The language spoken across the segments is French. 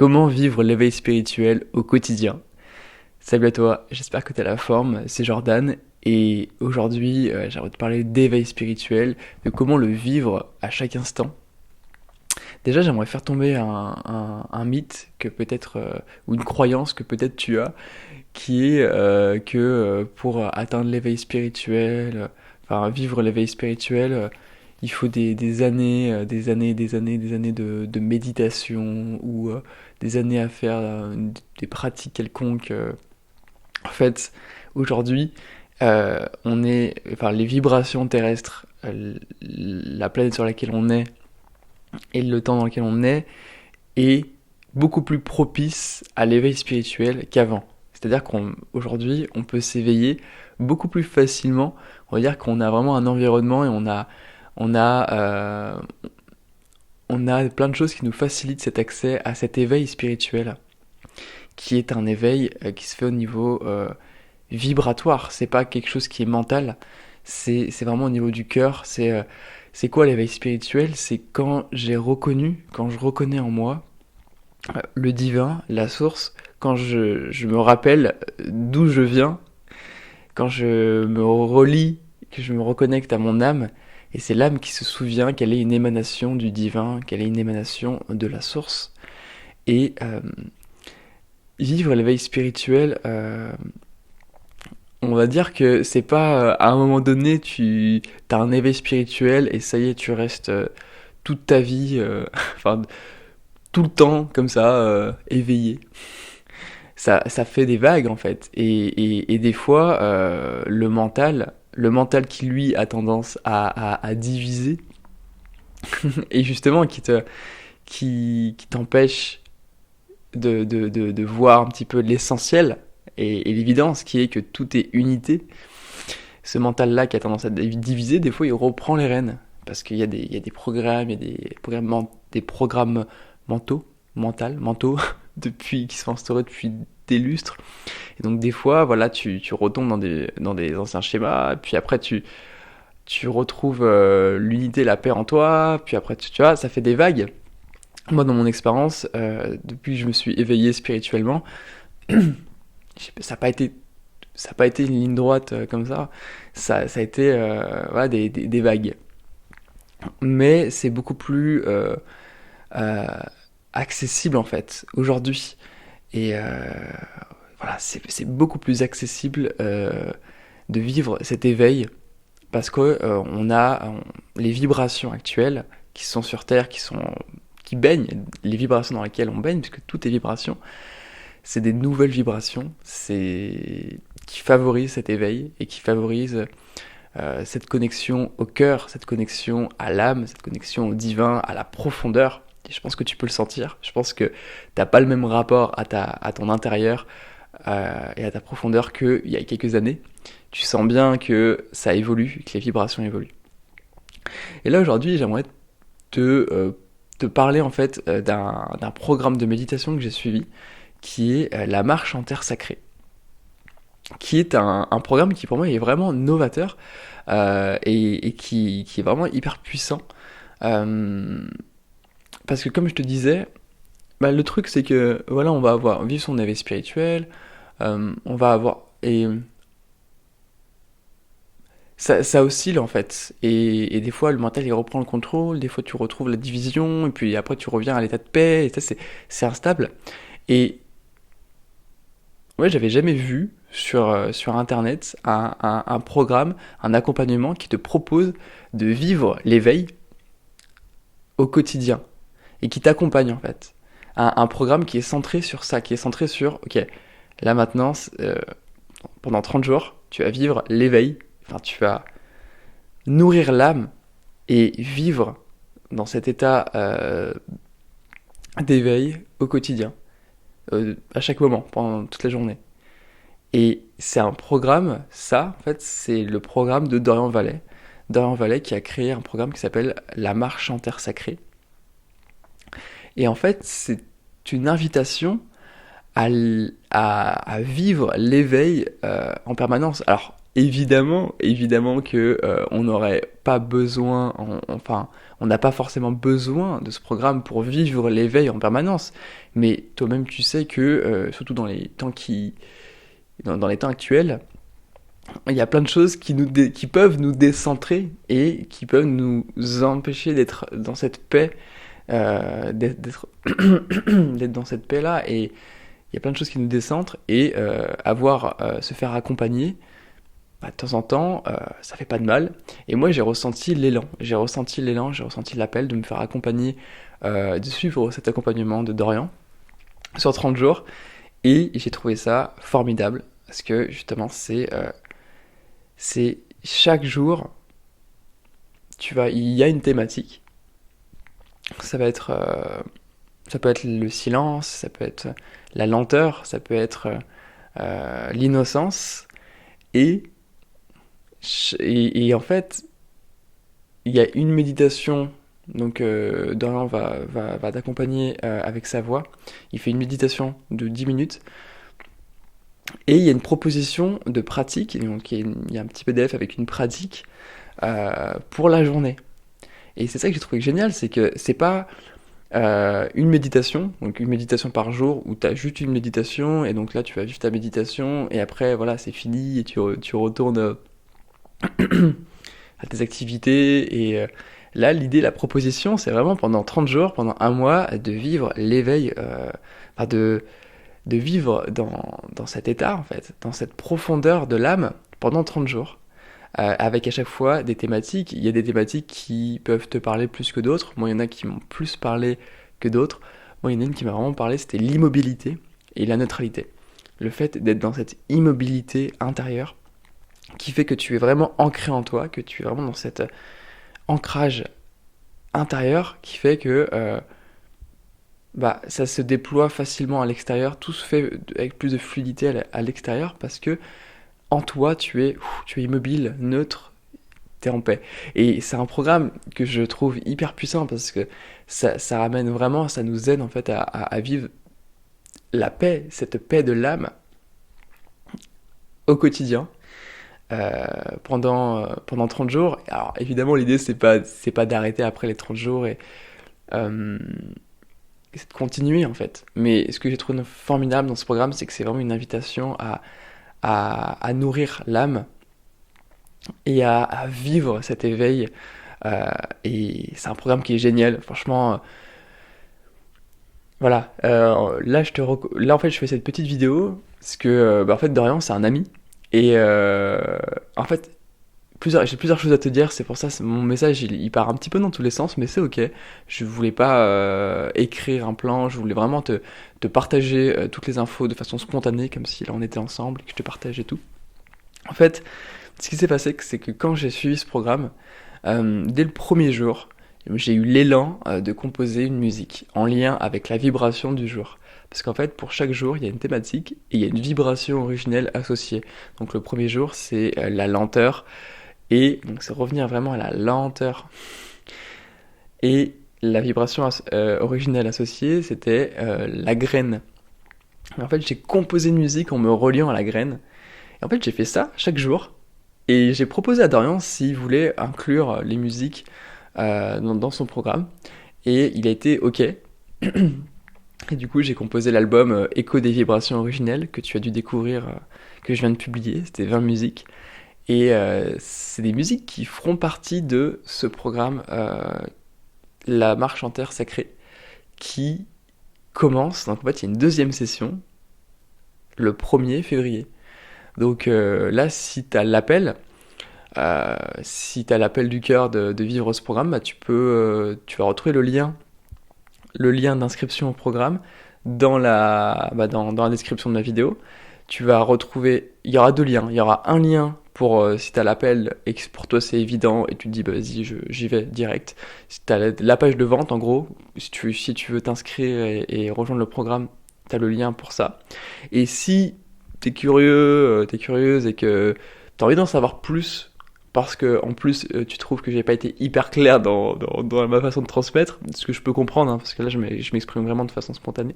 Comment vivre l'éveil spirituel au quotidien? Salut à toi, j'espère que tu as la forme, c'est Jordan et aujourd'hui j'aimerais te parler d'éveil spirituel, de comment le vivre à chaque instant. Déjà j'aimerais faire tomber un mythe que peut-être, ou une croyance que peut-être tu as, qui est que pour atteindre l'éveil spirituel, enfin vivre l'éveil spirituel, il faut des années, des années de méditation ou des années à faire des pratiques quelconques. En fait, aujourd'hui, enfin, les vibrations terrestres, la planète sur laquelle on est et le temps dans lequel on est beaucoup plus propice à l'éveil spirituel qu'avant. C'est-à-dire qu'aujourd'hui, on peut s'éveiller beaucoup plus facilement. On va dire qu'on a vraiment un environnement et on a, euh, on a plein de choses qui nous facilitent cet accès à cet éveil spirituel, qui est un éveil qui se fait au niveau vibratoire. C'est pas quelque chose qui est mental, c'est vraiment au niveau du cœur. C'est quoi l'éveil spirituel? C'est quand je reconnais en moi le divin, la source, quand je me rappelle d'où je viens, quand je me relie, que je me reconnecte à mon âme, et c'est l'âme qui se souvient qu'elle est une émanation du divin, qu'elle est une émanation de la source. Et vivre l'éveil spirituel, on va dire que c'est pas à un moment donné tu as un éveil spirituel et ça y est tu restes toute ta vie, enfin tout le temps comme ça éveillé. Ça fait des vagues en fait et des fois le mental qui lui a tendance à diviser et justement qui t'empêche de voir un petit peu l'essentiel et l'évidence qui est que tout est unité. Ce mental-là qui a tendance à diviser, des fois il reprend les rênes. Parce il y a des programmes, il y a des programmes mentaux, qui sont instaurés depuis des lustres. Et donc des fois, voilà, tu retombes dans des anciens schémas, puis après tu retrouves l'unité, la paix en toi, puis après tu vois, ça fait des vagues. Moi, dans mon expérience, depuis que je me suis éveillé spirituellement, ça n'a pas été une ligne droite comme ça. Ça a été voilà, des vagues. Mais c'est beaucoup plus euh, accessible en fait aujourd'hui. Et voilà, c'est beaucoup plus accessible de vivre cet éveil parce que les vibrations actuelles qui sont sur Terre, qui baignent, les vibrations dans lesquelles on baigne, puisque tout est vibration, c'est des nouvelles vibrations, qui favorisent cet éveil et qui favorisent cette connexion au cœur, cette connexion à l'âme, cette connexion au divin, à la profondeur. Et je pense que tu peux le sentir. Je pense que t'as pas le même rapport à ton intérieur et à ta profondeur qu'il y a quelques années. Tu sens bien que ça évolue, que les vibrations évoluent. Et là aujourd'hui, j'aimerais te parler en fait d'un programme de méditation que j'ai suivi, qui est la marche en terre sacrée, qui est un programme qui pour moi est vraiment novateur et qui est vraiment hyper puissant. Euh, Parce que comme je te disais, bah, le truc c'est que voilà, on va vivre son éveil spirituel, on va avoir et ça oscille en fait. Et des fois le mental il reprend le contrôle, des fois tu retrouves la division et puis après tu reviens à l'état de paix et ça c'est instable. Et ouais, j'avais jamais vu sur internet un programme, un accompagnement qui te propose de vivre l'éveil au quotidien et qui t'accompagne en fait. Un programme qui est centré sur ça, qui est centré sur, ok, là maintenant, pendant 30 jours, tu vas vivre l'éveil, enfin tu vas nourrir l'âme et vivre dans cet état d'éveil au quotidien, à chaque moment, pendant toute la journée. Et c'est un programme, ça, en fait, c'est le programme de Dorian Vallet. Dorian Vallet qui a créé un programme qui s'appelle La Marche en Terre Sacrée. Et en fait, c'est une invitation à vivre l'éveil en permanence. Alors, évidemment que on n'aurait pas besoin, enfin, on n'a pas forcément besoin de ce programme pour vivre l'éveil en permanence. Mais toi-même, tu sais que, surtout dans les temps actuels, il y a plein de choses qui peuvent nous décentrer et qui peuvent nous empêcher d'être dans cette paix, d'être dans cette paix-là. Et il y a plein de choses qui nous décentrent et se faire accompagner, bah, de temps en temps, ça fait pas de mal. Et moi, j'ai ressenti l'appel de me faire accompagner, de suivre cet accompagnement de Dorian sur 30 jours. Et j'ai trouvé ça formidable parce que justement, c'est chaque jour, il y a une thématique. Ça va être, ça peut être le silence, ça peut être la lenteur, ça peut être l'innocence. Et, et en fait, il y a une méditation. Donc, Dorian va t'accompagner avec sa voix. Il fait une méditation de 10 minutes. Et il y a une proposition de pratique. Donc, il y a un petit PDF avec une pratique pour la journée. Et c'est ça que j'ai trouvé génial, c'est que c'est pas une méditation, donc une méditation par jour où tu as juste une méditation et donc là tu vas vivre ta méditation et après voilà c'est fini et tu retournes à tes activités et là l'idée, la proposition c'est vraiment pendant 30 jours, pendant un mois de vivre l'éveil, enfin de vivre dans cet état en fait, dans cette profondeur de l'âme pendant 30 jours. Avec à chaque fois des thématiques. Il y a des thématiques qui peuvent te parler plus que d'autres. Moi, il y en a qui m'ont plus parlé que d'autres. Moi, il y en a une qui m'a vraiment parlé, c'était l'immobilité et la neutralité. Le fait d'être dans cette immobilité intérieure qui fait que tu es vraiment ancré en toi, que tu es vraiment dans cet ancrage intérieur qui fait que ça se déploie facilement à l'extérieur. Tout se fait avec plus de fluidité à l'extérieur parce que en toi, tu es immobile, neutre, tu es en paix. Et c'est un programme que je trouve hyper puissant parce que ça ramène vraiment, ça nous aide en fait à vivre la paix, cette paix de l'âme au quotidien pendant 30 jours. Alors évidemment, l'idée, c'est pas d'arrêter après les 30 jours euh, et c'est de continuer en fait. Mais ce que j'ai trouvé formidable dans ce programme, c'est que c'est vraiment une invitation à nourrir l'âme et à vivre cet éveil. Et c'est un programme qui est génial. Franchement, voilà. Là, en fait, je fais cette petite vidéo parce que, en fait, Dorian, c'est un ami. Et en fait, j'ai plusieurs choses à te dire. C'est pour ça, mon message, il part un petit peu dans tous les sens, mais c'est ok. Je voulais pas écrire un plan. Je voulais vraiment te partager toutes les infos de façon spontanée, comme si là on était ensemble et que je te partageais tout. En fait, ce qui s'est passé, c'est que quand j'ai suivi ce programme, dès le premier jour, j'ai eu l'élan de composer une musique en lien avec la vibration du jour. Parce qu'en fait, pour chaque jour, il y a une thématique et il y a une vibration originelle associée. Donc le premier jour, c'est la lenteur. Et donc c'est revenir vraiment à la lenteur. Et la vibration originelle associée, c'était la graine. Et en fait, j'ai composé une musique en me reliant à la graine. Et en fait, j'ai fait ça chaque jour. Et j'ai proposé à Dorian s'il voulait inclure les musiques dans son programme. Et il a été OK. Et du coup, j'ai composé l'album Écho des vibrations originelles que tu as dû découvrir, que je viens de publier. C'était 20 musiques. Et c'est des musiques qui feront partie de ce programme, La Marche en Terre Sacrée, qui commence. Donc en fait, il y a une deuxième session le 1er février. Donc là, si tu as l'appel, du cœur de vivre ce programme, tu vas retrouver le lien d'inscription au programme dans dans la description de la vidéo. Tu vas retrouver, il y aura 2 liens. Il y aura un lien pour si tu as l'appel et que pour toi c'est évident et tu te dis vas-y j'y vais direct. Si tu as la page de vente en gros, si tu veux t'inscrire et rejoindre le programme, tu as le lien pour ça. Et si t'es curieuse et que t'as envie d'en savoir plus, parce que en plus tu trouves que j'ai pas été hyper clair dans ma façon de transmettre, ce que je peux comprendre, parce que là je m'exprime vraiment de façon spontanée.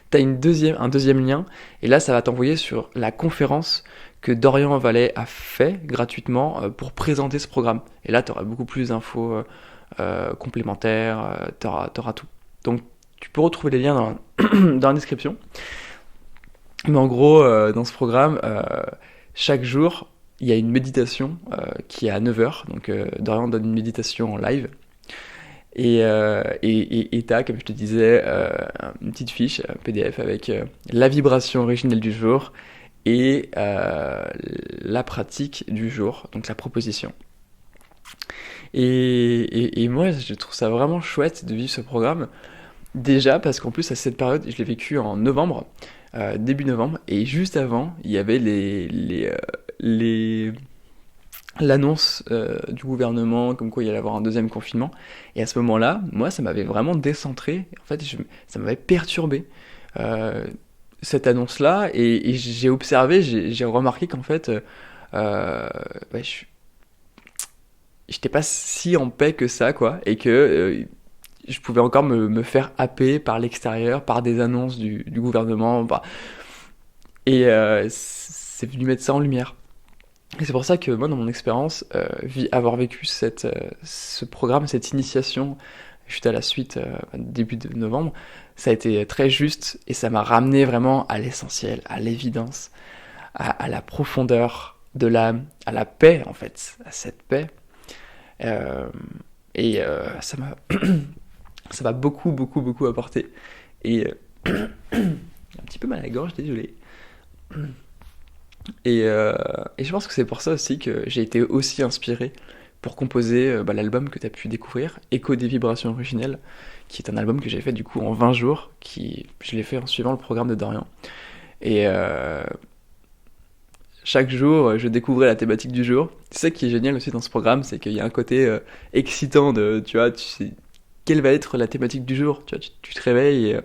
t'as un deuxième lien, et là, ça va t'envoyer sur la conférence que Dorian Vallet a fait gratuitement pour présenter ce programme. Et là, tu auras beaucoup plus d'infos complémentaires, tu auras tout. Donc, tu peux retrouver les liens dans la description. Mais en gros, dans ce programme, chaque jour, il y a une méditation qui est à 9h. Donc, Dorian donne une méditation en live. Et t'as, comme je te disais, une petite fiche, un PDF avec la vibration originelle du jour et la pratique du jour, donc la proposition. Et moi, je trouve ça vraiment chouette de vivre ce programme. Déjà parce qu'en plus, à cette période, je l'ai vécu en novembre, début novembre, et juste avant, il y avait l'annonce du gouvernement comme quoi il y allait avoir un deuxième confinement. Et à ce moment-là, moi, ça m'avait vraiment décentré. En fait, ça m'avait perturbé cette annonce-là. Et j'ai observé, j'ai remarqué qu'en fait, bah, j'étais pas si en paix que ça, quoi. Et que je pouvais encore me faire happer par l'extérieur, par des annonces du gouvernement. Et c'est venu mettre ça en lumière. Et c'est pour ça que moi, dans mon expérience, avoir vécu ce programme, cette initiation, juste à la suite, début de novembre, ça a été très juste et ça m'a ramené vraiment à l'essentiel, à l'évidence, à la profondeur de l'âme, à la paix en fait, à cette paix. Euh, et ça m'a beaucoup, beaucoup, beaucoup apporté. Et un petit peu mal à la gorge, désolé. Et je pense que c'est pour ça aussi que j'ai été aussi inspiré pour composer l'album que tu as pu découvrir, Écho des vibrations originelles, qui est un album que j'ai fait du coup en 20 jours, je l'ai fait en suivant le programme de Dorian. Et chaque jour, je découvrais la thématique du jour. C'est ça qui est génial aussi dans ce programme, c'est qu'il y a un côté excitant de, tu vois, tu sais quelle va être la thématique du jour. Tu vois, tu te réveilles et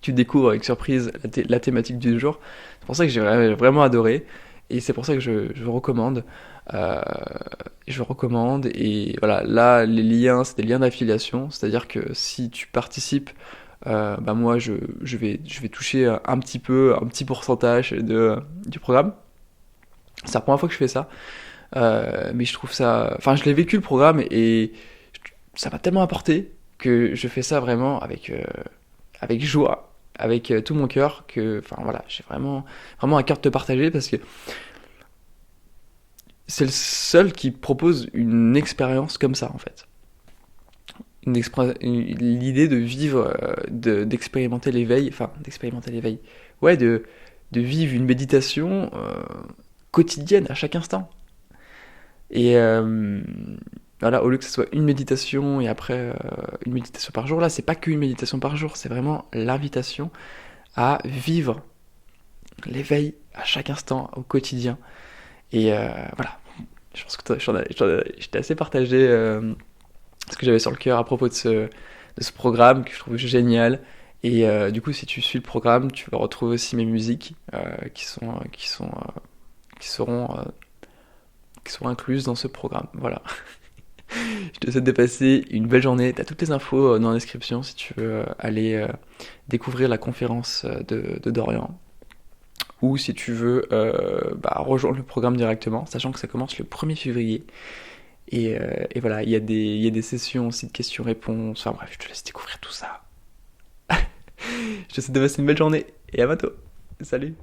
tu découvres avec surprise la thématique du jour. C'est pour ça que j'ai vraiment adoré. Et c'est pour ça que je recommande. Euh, je recommande. Et voilà, là, les liens, c'est des liens d'affiliation. C'est-à-dire que si tu participes, moi, je vais toucher un petit pourcentage du programme. C'est la première fois que je fais ça. Mais je trouve ça. Enfin, je l'ai vécu le programme et ça m'a tellement apporté que je fais ça vraiment avec joie, avec tout mon cœur, que, enfin voilà, j'ai vraiment, vraiment à cœur de te partager parce que c'est le seul qui propose une expérience comme ça en fait. L'idée de vivre, d'expérimenter l'éveil, ouais, de vivre une méditation quotidienne à chaque instant. Et voilà, au lieu que ce soit une méditation et après une méditation par jour, là, c'est pas qu'une méditation par jour, c'est vraiment l'invitation à vivre l'éveil à chaque instant, au quotidien. Et voilà, je pense que j'étais assez partagé ce que j'avais sur le cœur à propos de ce programme que je trouve génial. Et du coup, si tu suis le programme, tu vas retrouver aussi mes musiques qui seront incluses dans ce programme. Voilà. Je te souhaite de passer une belle journée. Tu as toutes les infos dans la description si tu veux aller découvrir la conférence de Dorian. Ou si tu veux rejoindre le programme directement, sachant que ça commence le 1er février. Et voilà, il y a des sessions aussi de questions-réponses. Enfin bref, je te laisse découvrir tout ça. Je te souhaite de passer une belle journée et à bientôt. Salut!